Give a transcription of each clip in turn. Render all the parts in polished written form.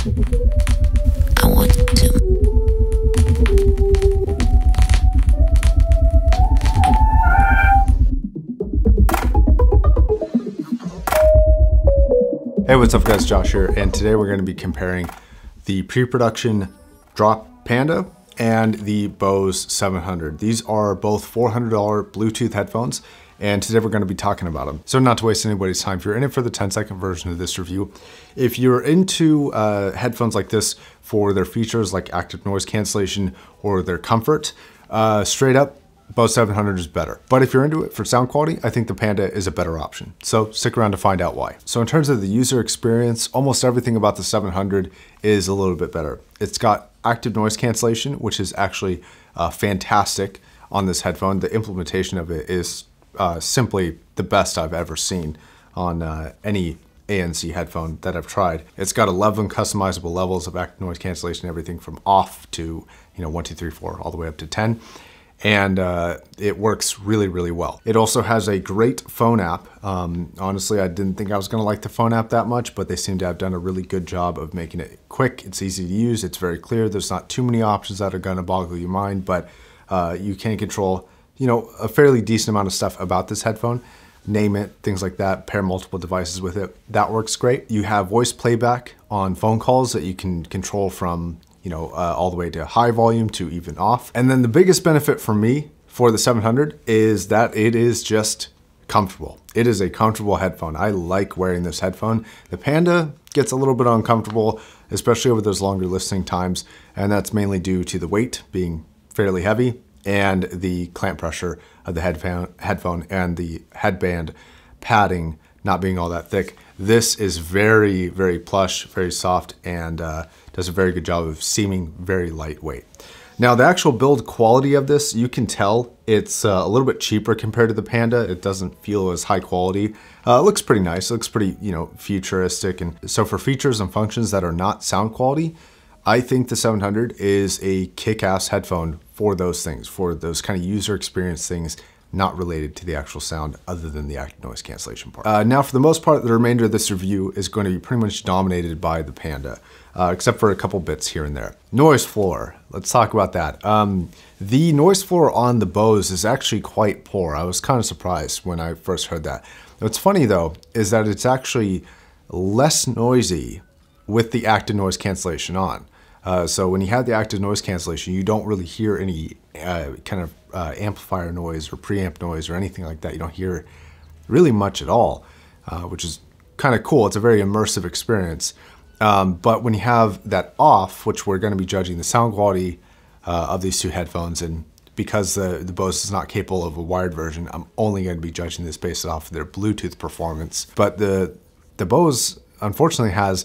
I want to. Hey, what's up guys, Josh here, and today we're going to be comparing the pre-production drop Panda and the Bose 700. These are both $400 Bluetooth headphones, and today we're going to be talking about them. So not to waste anybody's time, if you're in it for the 10-second version of this review, if you're into headphones like this for their features like active noise cancellation or their comfort, straight up, Bose 700 is better. But if you're into it for sound quality, I think the Panda is a better option. So stick around to find out why. So in terms of the user experience, almost everything about the 700 is a little bit better. It's got active noise cancellation, which is actually fantastic on this headphone. The implementation of it is simply the best I've ever seen on any ANC headphone that I've tried. It's got 11 customizable levels of active noise cancellation, everything from off to 1, 2, 3, 4, all the way up to 10. And it works really, really well. It also has a great phone app. Honestly, I didn't think I was gonna like the phone app that much, but they seem to have done a really good job of making it quick. It's easy to use, it's very clear. There's not too many options that are gonna boggle your mind, but you can control a fairly decent amount of stuff about this headphone. Name it, things like that, pair multiple devices with it. That works great. You have voice playback on phone calls that you can control from all the way to high volume to even off. And then the biggest benefit for me for the 700 is that it is just comfortable. It is a comfortable headphone. I like wearing this headphone. The Panda gets a little bit uncomfortable, especially over those longer listening times. And that's mainly due to the weight being fairly heavy and the clamp pressure of the headphone and the headband padding not being all that thick. This is very, very plush, very soft, and does a very good job of seeming very lightweight. Now, the actual build quality of this, you can tell it's a little bit cheaper compared to the Panda. It doesn't feel as high quality. It looks pretty nice. It looks pretty, futuristic. And so for features and functions that are not sound quality, I think the 700 is a kick-ass headphone for those things, for those kind of user experience things not related to the actual sound other than the active noise cancellation part. Now, for the most part, the remainder of this review is going to be pretty much dominated by the Panda, except for a couple bits here and there. Noise floor, let's talk about that. The noise floor on the Bose is actually quite poor. I was kind of surprised when I first heard that. What's funny though, is that it's actually less noisy with the active noise cancellation on. So when you have the active noise cancellation, you don't really hear any kind of amplifier noise or preamp noise or anything like that. You don't hear really much at all, which is kind of cool. It's a very immersive experience. But when you have that off, which we're going to be judging the sound quality of these two headphones, and because the Bose is not capable of a wired version, I'm only going to be judging this based off of their Bluetooth performance. But the Bose unfortunately has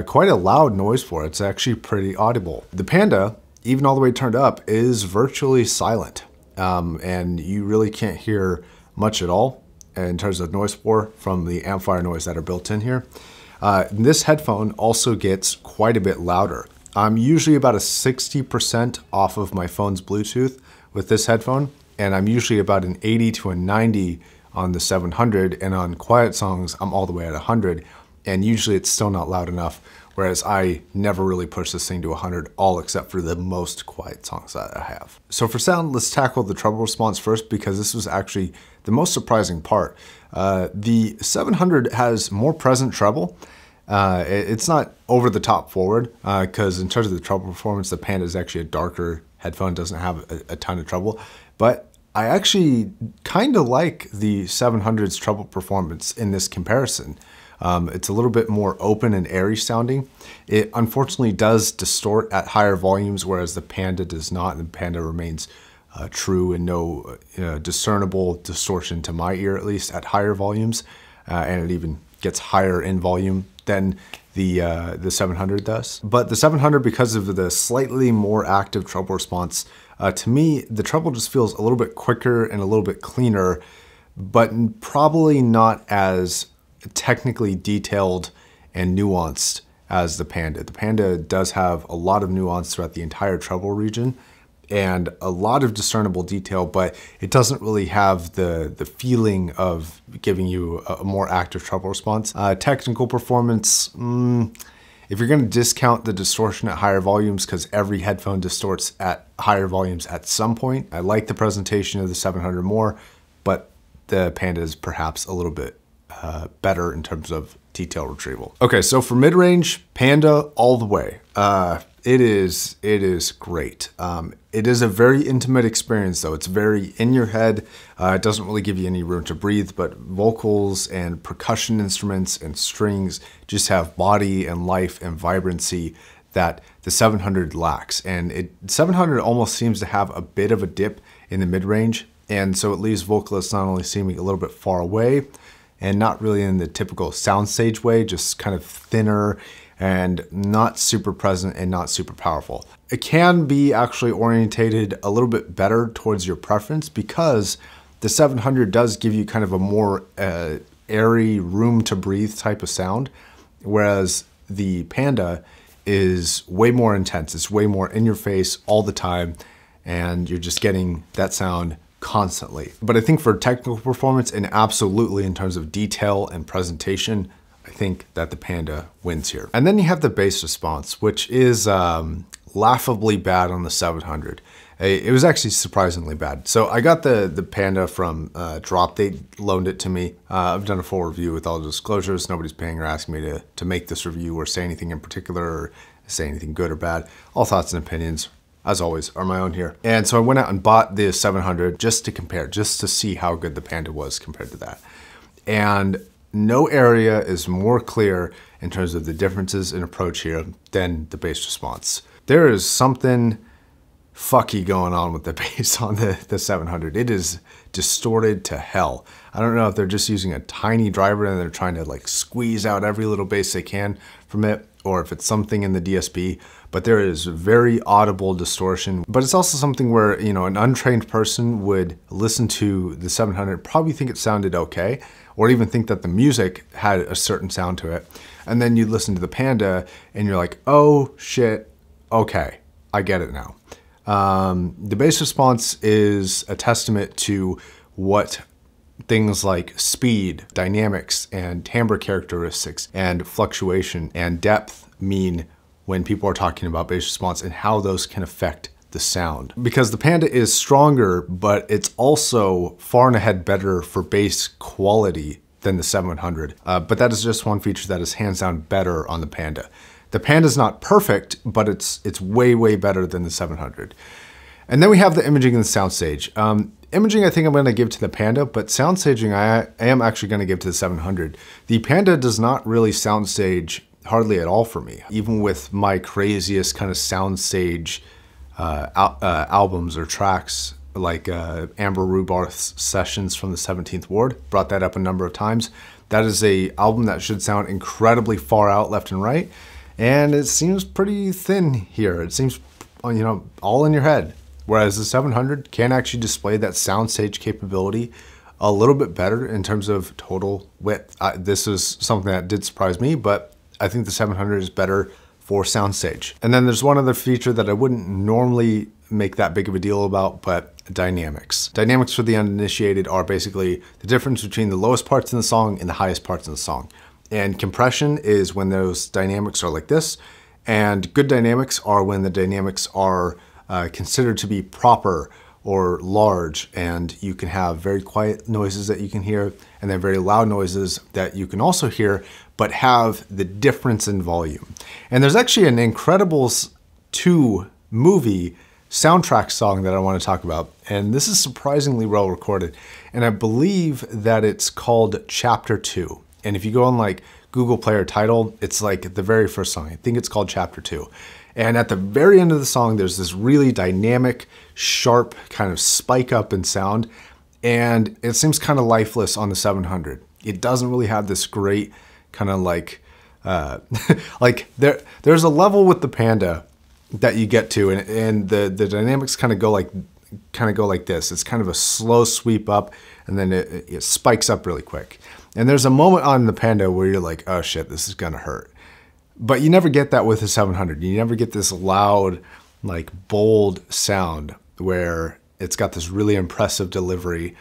quite a loud noise floor. It's actually pretty audible. The Panda, even all the way turned up, is virtually silent. And you really can't hear much at all in terms of noise floor from the amplifier noise that are built in here. This headphone also gets quite a bit louder. I'm usually about a 60% off of my phone's Bluetooth with this headphone, and I'm usually about an 80 to a 90 on the 700, and on quiet songs, I'm all the way at 100. And usually it's still not loud enough, whereas I never really push this thing to 100, all except for the most quiet songs that I have. So for sound, let's tackle the treble response first, because this was actually the most surprising part. The 700 has more present treble. It's not over the top forward, because in terms of the treble performance, the Panda is actually a darker headphone, doesn't have a ton of treble, but I actually kind of like the 700's treble performance in this comparison. It's a little bit more open and airy sounding. It unfortunately does distort at higher volumes, whereas the Panda does not. The Panda remains true and no discernible distortion to my ear, at least at higher volumes. And it even gets higher in volume than the 700 does. But the 700, because of the slightly more active treble response, to me, the treble just feels a little bit quicker and a little bit cleaner, but probably not as technically detailed and nuanced as the Panda. The Panda does have a lot of nuance throughout the entire treble region and a lot of discernible detail, but it doesn't really have the feeling of giving you a more active treble response. Technical performance, If you're gonna discount the distortion at higher volumes, because every headphone distorts at higher volumes at some point, I like the presentation of the 700 more, but the Panda is perhaps a little bit better in terms of detail retrieval. Okay, so for mid-range, Panda all the way. It is great. It is a very intimate experience though. It's very in your head. It doesn't really give you any room to breathe, but vocals and percussion instruments and strings just have body and life and vibrancy that the 700 lacks. And 700 almost seems to have a bit of a dip in the mid-range. And so it leaves vocalists not only seeming a little bit far away and not really in the typical soundstage way, just kind of thinner and not super present and not super powerful. It can be actually orientated a little bit better towards your preference because the 700 does give you kind of a more airy, room to breathe type of sound, whereas the Panda is way more intense. It's way more in your face all the time, and you're just getting that sound constantly. But I think for technical performance and absolutely in terms of detail and presentation, I think that the Panda wins here. And then you have the bass response, which is laughably bad on the 700. It was actually surprisingly bad. So I got the Panda from Drop. They loaned it to me. I've done a full review with all the disclosures. Nobody's paying or asking me to make this review or say anything in particular or say anything good or bad. All thoughts and opinions, as always, are my own here. And so I went out and bought the 700 just to compare, just to see how good the Panda was compared to that. And no area is more clear in terms of the differences in approach here than the bass response. There is something fucky going on with the bass on the 700. It is distorted to hell. I don't know if they're just using a tiny driver and they're trying to like squeeze out every little bass they can from it, or if it's something in the DSP, but there is very audible distortion. But it's also something where, you know, an untrained person would listen to the 700, probably think it sounded okay, or even think that the music had a certain sound to it. And then you listen to the Panda and you're like, oh shit, okay, I get it now. The bass response is a testament to what things like speed, dynamics, and timbre characteristics, and fluctuation and depth mean when people are talking about bass response and how those can affect the sound. Because the Panda is stronger, but it's also far and ahead better for bass quality than the 700. But that is just one feature that is hands down better on the Panda. The Panda's not perfect, but it's way, way better than the 700. And then we have the imaging and the soundstage. Imaging I think I'm gonna give to the Panda, but soundstaging I am actually gonna give to the 700. The Panda does not really soundstage hardly at all for me. Even with my craziest kind of soundstage albums or tracks, like Amber Rhubarth's Sessions from the 17th Ward, brought that up a number of times. That is a album that should sound incredibly far out left and right, and it seems pretty thin here. It seems, you know, all in your head. Whereas the 700 can actually display that soundstage capability a little bit better in terms of total width. This is something that did surprise me, but I think the 700 is better for soundstage. And then there's one other feature that I wouldn't normally make that big of a deal about, but dynamics. Dynamics for the uninitiated are basically the difference between the lowest parts in the song and the highest parts in the song. And compression is when those dynamics are like this, and good dynamics are when the dynamics are considered to be proper or large, and you can have very quiet noises that you can hear and then very loud noises that you can also hear, but have the difference in volume. And there's actually an Incredibles 2 movie soundtrack song that I want to talk about, and this is surprisingly well recorded, and I believe that it's called Chapter 2. And if you go on like Google Play or Tidal, it's like the very first song. I think it's called Chapter 2. And at the very end of the song, there's this really dynamic, sharp kind of spike up in sound. And it seems kind of lifeless on the 700. It doesn't really have this great kind of like, there's a level with the Panda that you get to, and the dynamics kind of go like this. It's kind of a slow sweep up, and then it spikes up really quick. And there's a moment on the Panda where you're like, oh shit, this is gonna hurt. But you never get that with the 700. You never get this loud, like bold sound where it's got this really impressive delivery,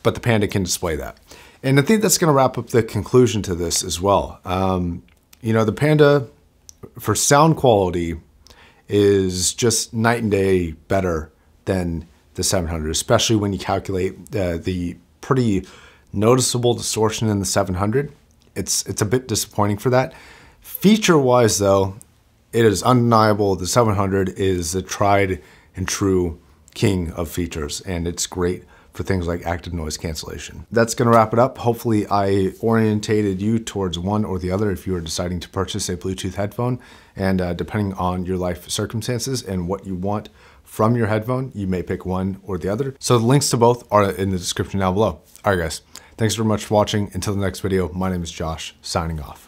but the Panda can display that. And I think that's gonna wrap up the conclusion to this as well. You know, the Panda for sound quality is just night and day better than the 700, especially when you calculate the pretty noticeable distortion in the 700. It's a bit disappointing for that. Feature-wise though, it is undeniable the 700 is the tried and true king of features, and it's great for things like active noise cancellation. That's gonna wrap it up. Hopefully I orientated you towards one or the other if you are deciding to purchase a Bluetooth headphone, and depending on your life circumstances and what you want from your headphone, you may pick one or the other. So the links to both are in the description down below. All right guys, thanks very much for watching. Until the next video, my name is Josh, signing off.